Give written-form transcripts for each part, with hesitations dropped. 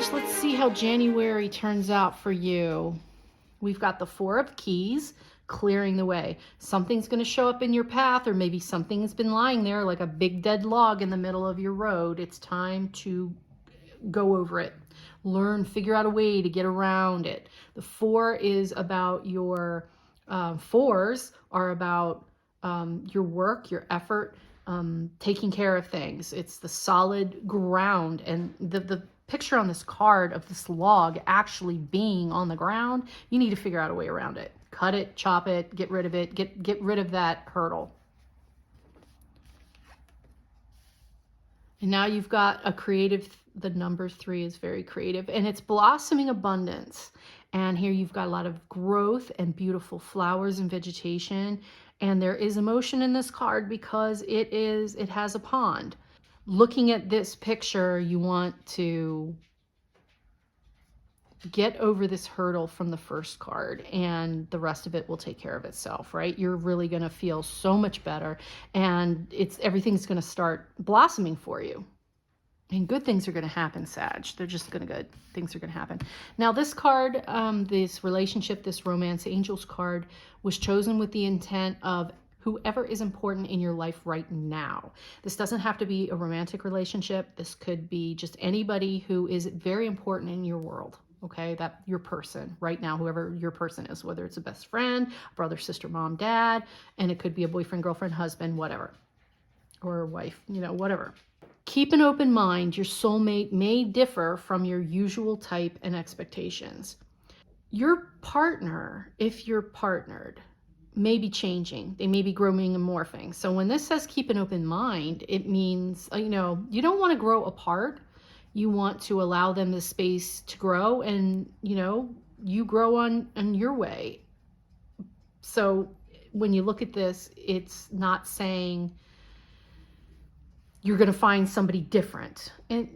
Sag, let's see how January turns out for you. We've got the Four of Keys, clearing the way. Something's going to show up in your path, or maybe something's been lying there like a big dead log in the middle of your road. It's time to go over it. Learn, figure out a way to get around it. The Four is about your, fours are about your work, your effort, taking care of things. It's the solid ground. And the picture on this card of this log actually being on the ground, you need to figure out a way around it. Cut it, chop it, get rid of it, get rid of that hurdle. And now you've got a creative, the number 3 is very creative, and it's blossoming abundance. And here you've got a lot of growth and beautiful flowers and vegetation. And there is emotion in this card because it has a pond. Looking at this picture, you want to get over this hurdle from the first card, and the rest of it will take care of itself, right? You're really going to feel so much better, and everything's going to start blossoming for you. And good things are going to happen, Sag. They're just good things are going to happen. Now, this card, this relationship, this romance angels card, was chosen with the intent of whoever is important in your life right now. This doesn't have to be a romantic relationship. This could be just anybody who is very important in your world. Okay, that your person right now, whoever your person is, whether it's a best friend, brother, sister, mom, dad, and it could be a boyfriend, girlfriend, husband, whatever, or wife, whatever. Keep an open mind. Your soulmate may differ from your usual type and expectations. Your partner, if you're partnered, may be changing. They may be growing and morphing. So when this says keep an open mind, it means, you don't want to grow apart. You want to allow them the space to grow, and, you grow on your way. So when you look at this, it's not saying you're going to find somebody different. And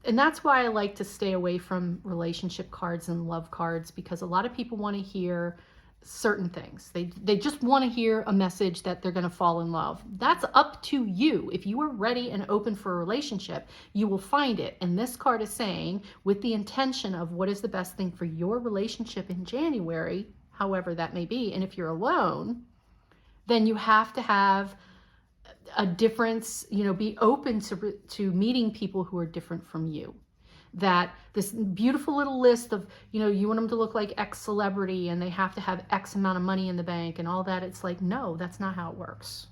that's why I like to stay away from relationship cards and love cards, because a lot of people want to hear certain things. They just want to hear a message that they're going to fall in love. That's up to you. If you are ready and open for a relationship, you will find it. And this card is saying, with the intention of what is the best thing for your relationship in January, however that may be. And if you're alone, then you have to have a difference, be open to meeting people who are different from you. That this beautiful little list of, you want them to look like X celebrity and they have to have X amount of money in the bank and all that. It's like, no, that's not how it works.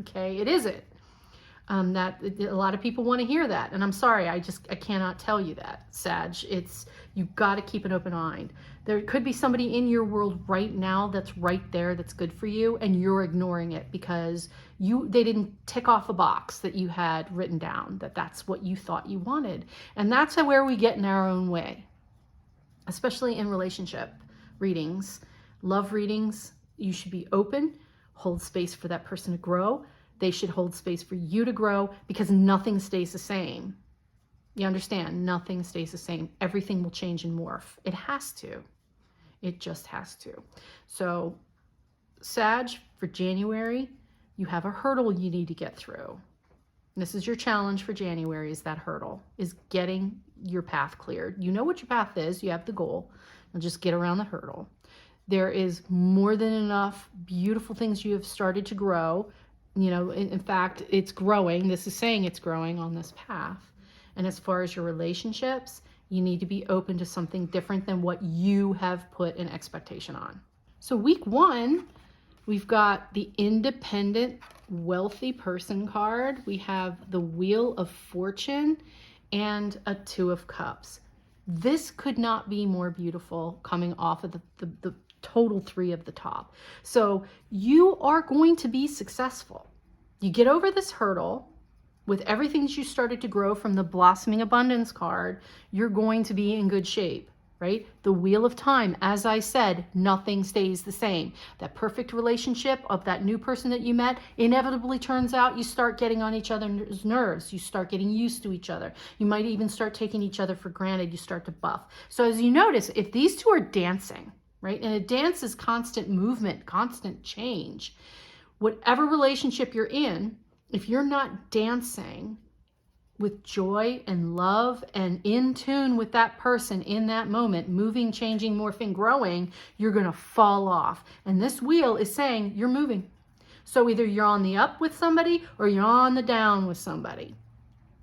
Okay, it isn't. That a lot of people want to hear that. And I'm sorry, I cannot tell you that, Sag. You've got to keep an open mind. There could be somebody in your world right now that's right there, that's good for you, and you're ignoring it because they didn't tick off a box that you had written down, that's what you thought you wanted. And that's where we get in our own way, especially in relationship readings. Love readings, you should be open, hold space for that person to grow. They should hold space for you to grow, because nothing stays the same. You understand? Nothing stays the same. Everything will change and morph. It has to. It just has to. So, Sag, for January, you have a hurdle you need to get through. This is your challenge for January, is that hurdle, is getting your path cleared. You know what your path is. You have the goal. Now just get around the hurdle. There is more than enough beautiful things you have started to grow. In fact, it's growing. This is saying it's growing on this path. And as far as your relationships, you need to be open to something different than what you have put an expectation on. So week 1, we've got the independent, wealthy person card. We have the Wheel of Fortune and a 2 of Cups. This could not be more beautiful coming off of the total 3 of the top. So you are going to be successful. You get over this hurdle with everything that you started to grow from the Blossoming Abundance card. You're going to be in good shape, right? The Wheel of Time, as I said, nothing stays the same. That perfect relationship of that new person that you met inevitably turns out you start getting on each other's nerves. You start getting used to each other. You might even start taking each other for granted. You start to buff. So as you notice, if these two are dancing, right? And a dance is constant movement, constant change. Whatever relationship you're in, if you're not dancing, with joy and love and in tune with that person in that moment, moving, changing, morphing, growing, you're going to fall off. And this wheel is saying you're moving. So either you're on the up with somebody or you're on the down with somebody.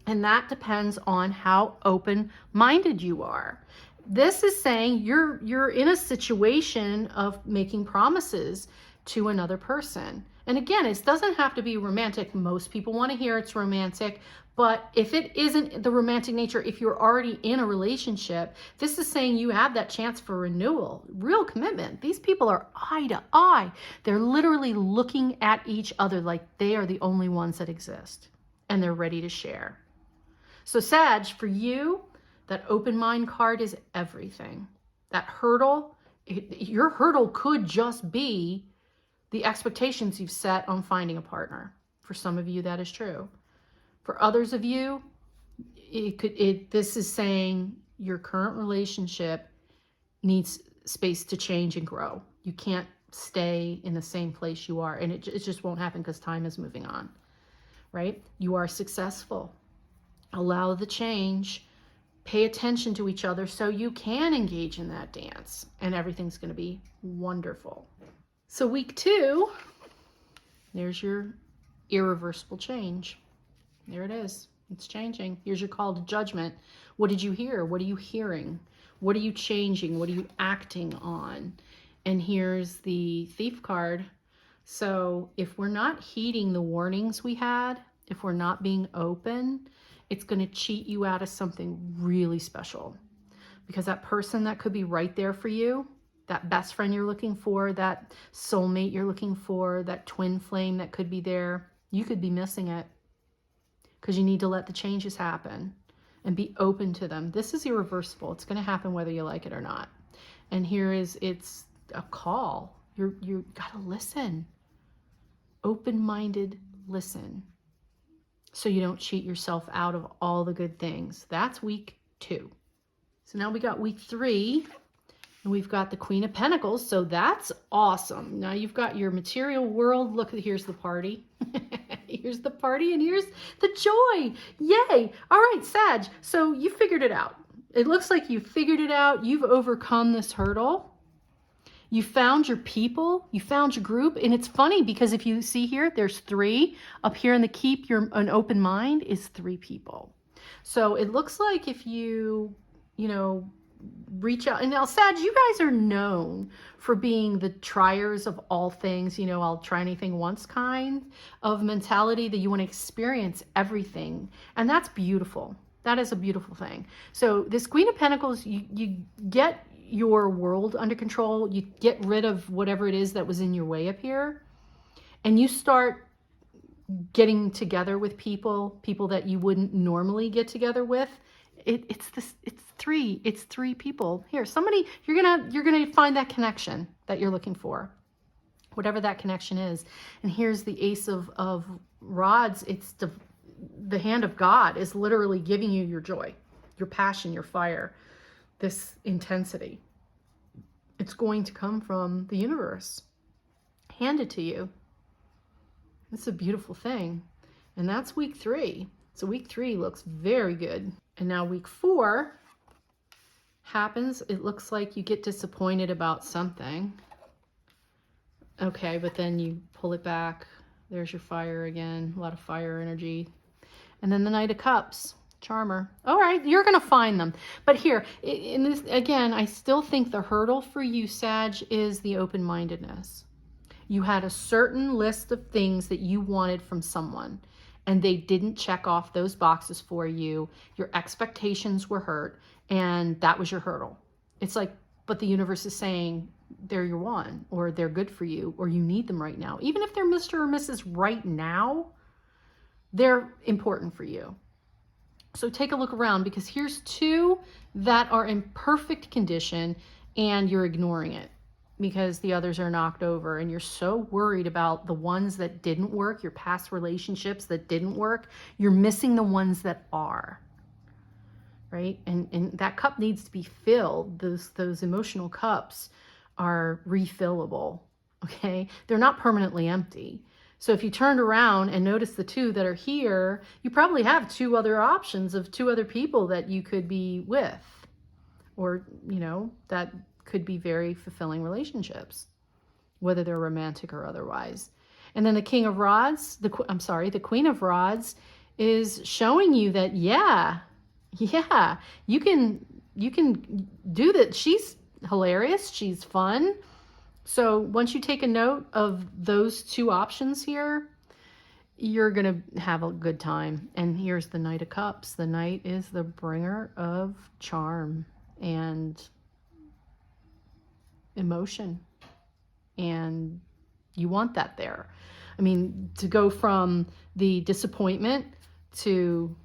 And that depends on how open-minded you are. This is saying you're in a situation of making promises to another person. And again, it doesn't have to be romantic. Most people want to hear it's romantic, but if it isn't the romantic nature, if you're already in a relationship, this is saying you have that chance for renewal, real commitment. These people are eye to eye. They're literally looking at each other like they are the only ones that exist, and they're ready to share. So Sag, for you, that open mind card is everything. That hurdle, your hurdle could just be the expectations you've set on finding a partner. For some of you, that is true. For others of you, this is saying your current relationship needs space to change and grow. You can't stay in the same place you are, and it just won't happen because time is moving on, right? You are successful. Allow the change. Pay attention to each other so you can engage in that dance, and everything's going to be wonderful. So week 2, there's your irreversible change. There it is. It's changing. Here's your call to judgment. What did you hear? What are you hearing? What are you changing? What are you acting on? And here's the Thief card. So if we're not heeding the warnings we had, if we're not being open, it's going to cheat you out of something really special. Because that person that could be right there for you, that best friend you're looking for, that soulmate you're looking for, that twin flame that could be there, you could be missing it. Because you need to let the changes happen and be open to them. This is irreversible. It's going to happen whether you like it or not. And it's a call. You got to listen. Open-minded listen. So you don't cheat yourself out of all the good things. That's week 2. So now we got week 3, and we've got the Queen of Pentacles. So that's awesome. Now you've got your material world. Look, here's the party. Here's the party, and here's the joy. Yay. All right, Sag. So you figured it out. It looks like you figured it out. You've overcome this hurdle. You found your people. You found your group. And it's funny because if you see here, there's 3. Up here in the keep, an open mind is 3 people. So it looks like if you reach out. And now, Sag, you guys are known for being the triers of all things, I'll try anything once kind of mentality, that you want to experience everything. And that's beautiful. That is a beautiful thing. So this Queen of Pentacles, you get your world under control. You get rid of whatever it is that was in your way up here. And you start getting together with people that you wouldn't normally get together with. It's 3 people here. Somebody, you're gonna find that connection that you're looking for, whatever that connection is. And here's the Ace of Rods. It's the hand of God is literally giving you your joy, your passion, your fire, this intensity. It's going to come from the universe, handed to you. It's a beautiful thing. And that's week 3. So week 3 looks very good. And now week 4 happens. It looks like you get disappointed about something. Okay, but then you pull it back. There's your fire again. A lot of fire energy. And then the Knight of Cups. Charmer. All right, you're going to find them. But here, in this, again, I still think the hurdle for you, Sag, is the open-mindedness. You had a certain list of things that you wanted from someone, and they didn't check off those boxes for you. Your expectations were hurt, and that was your hurdle. It's like, but the universe is saying they're your one, or they're good for you, or you need them right now. Even if they're Mr. or Mrs. right now, they're important for you. So take a look around, because here's 2 that are in perfect condition and you're ignoring it because the others are knocked over, and you're so worried about the ones that didn't work, your past relationships that didn't work. You're missing the ones that are, right? And that cup needs to be filled. Those emotional cups are refillable, okay? They're not permanently empty. So if you turned around and noticed the two that are here, you probably have two other options of two other people that you could be with, or, you know, that could be very fulfilling relationships, whether they're romantic or otherwise. And then the King of Rods, the Queen of Rods is showing you that, yeah, you can do that. She's hilarious. She's fun. So once you take a note of those two options here, you're going to have a good time. And here's the Knight of Cups. The Knight is the bringer of charm and emotion. And you want that there. I mean, to go from the disappointment to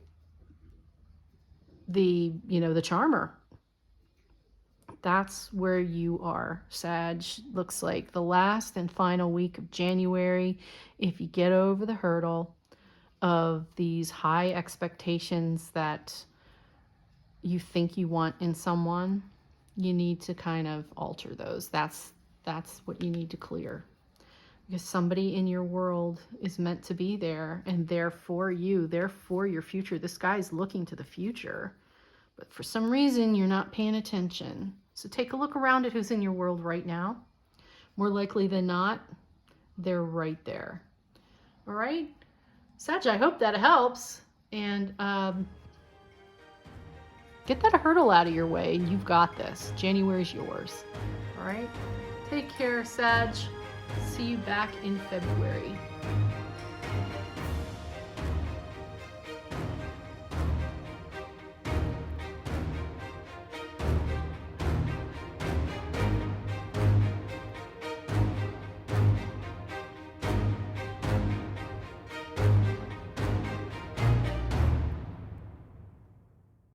the, you know, the charmer. That's where you are, Sag. Looks like the last and final week of January. If you get over the hurdle of these high expectations that you think you want in someone, you need to kind of alter those. That's what you need to clear. Because somebody in your world is meant to be there, and they're for you. They're for your future. This guy's looking to the future. But for some reason, you're not paying attention. So take a look around at who's in your world right now. More likely than not, they're right there. All right? Sag, I hope that helps. And get that hurdle out of your way. You've got this. January's yours. All right? Take care, Sag. See you back in February.